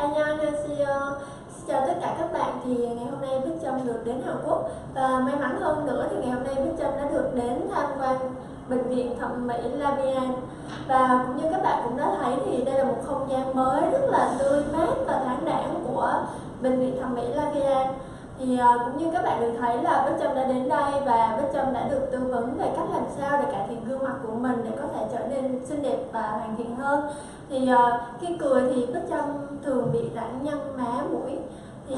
안녕하세요. Xin chào tất cả các bạn. Thì ngày hôm nay Bích Trâm được đến Hàn Quốc và may mắn hơn nữa thì ngày hôm nay Bích Trâm đã được đến tham quan bệnh viện thẩm mỹ Labian. Và cũng như các bạn cũng đã thấy thì đây là một không gian mới rất là tươi mát và thoáng đãng của bệnh viện thẩm mỹ Labian. Thì cũng như các bạn được thấy là Bích Trâm đã đến đây và Bích Trâm đã được tư vấn về cách làm sao để cải thiện gương mặt của mình để có thể trở nên xinh đẹp và hoàn thiện hơn. Thì khi cười thì Bích Trâm thường bị rãnh nhân má mũi. Thì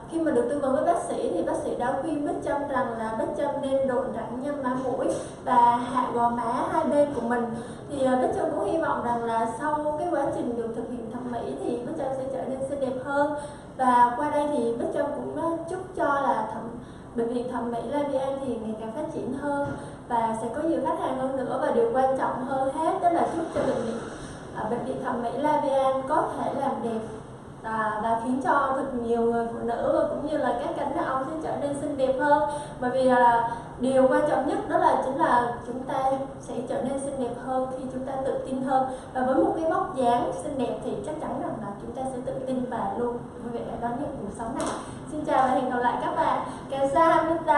khi mà được tư vấn với bác sĩ thì bác sĩ đã khuyên Bích Trâm rằng là Bích Trâm nên độn rãnh nhân má mũi và hạ gò má hai bên của mình. Thì Bích Trâm cũng hy vọng rằng là sau cái quá trình được thực hiện thẩm mỹ thì Bích Trâm sẽ trở nên xinh đẹp hơn. Và qua đây thì Bích Trâm cũng chúc cho là bệnh viện thẩm mỹ Labian thì ngày càng phát triển hơn và sẽ có nhiều khách hàng hơn nữa, và điều quan trọng hơn hết đó là chúc cho bệnh viện thẩm mỹ Labian có thể làm đẹp và khiến cho thật nhiều người phụ nữ và cũng như là các cánh đàn ông sẽ trở nên xinh đẹp hơn. Bởi vì điều quan trọng nhất đó là chính là chúng ta sẽ trở nên xinh đẹp hơn khi chúng ta tự tin hơn, và với một cái vóc dáng xinh đẹp thì chắc chắn rằng là chúng ta sẽ tự tin và luôn vui vẻ đón nhận cuộc sống này. Xin chào và hẹn gặp lại các bạn. 감사합니다.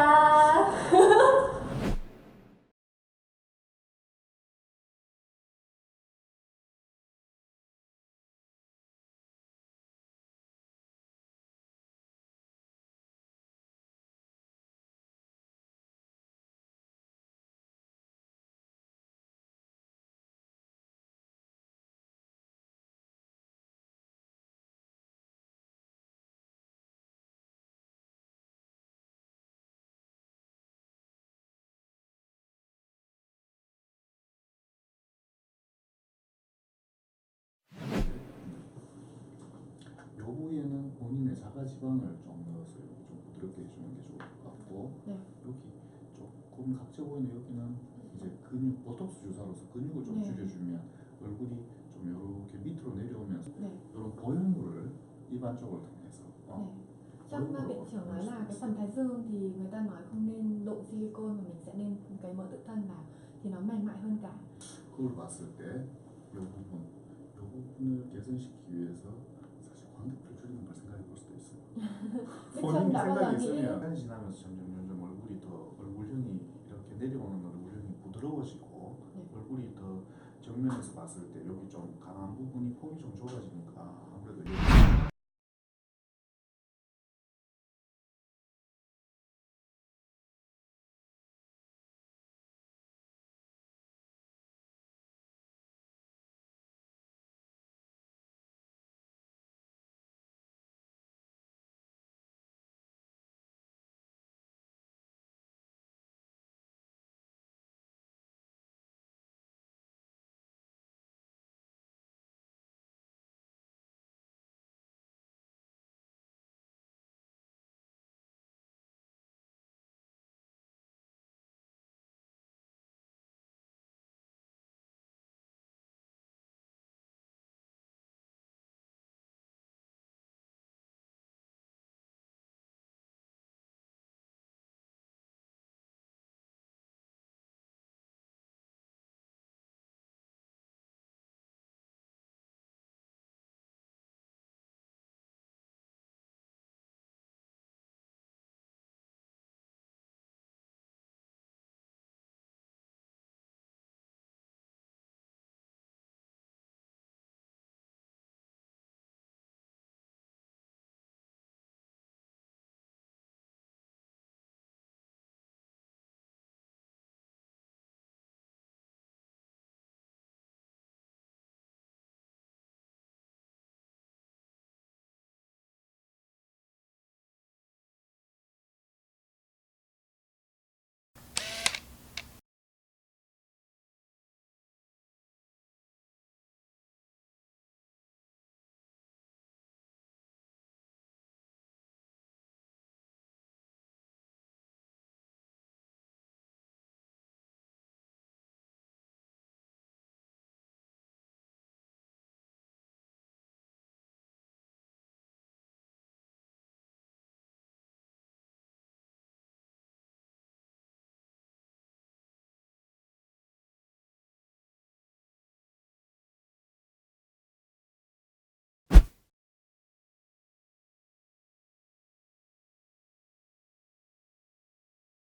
요 부위에는 본인의 자가지방을 좀 넣어서 좀 부드럽게 해주는 게 좋을 것 같고, 네. 여기 조금 각져 보이는 여기는 이제 근육, 보톡스 주사로서 근육을 좀 네. 줄여주면 얼굴이 좀 이렇게 밑으로 내려오면서 네. 이런 보형물을 입안 쪽을 통해서 Trong viện trưởng nói là cái phần thái dương thì người ta nói không nên độn silicone mà mình sẽ nên cái mỡ tự thân vào thì nó mềm mại hơn cả. 그걸 봤을 때 이 부분을 개선시키기 위해서 사실 광대뼈를 줄이는 걸 생각해 볼 수도 있어요. 본인이 생각이 있으면 시간이 지나면서 점점 얼굴이 더 얼굴형이 이렇게 내려오는 얼굴형이 부드러워지고 얼굴이 더 정면에서 봤을 때 여기 좀 강한 부분이 폼이 좀 좁아지니까 아무래도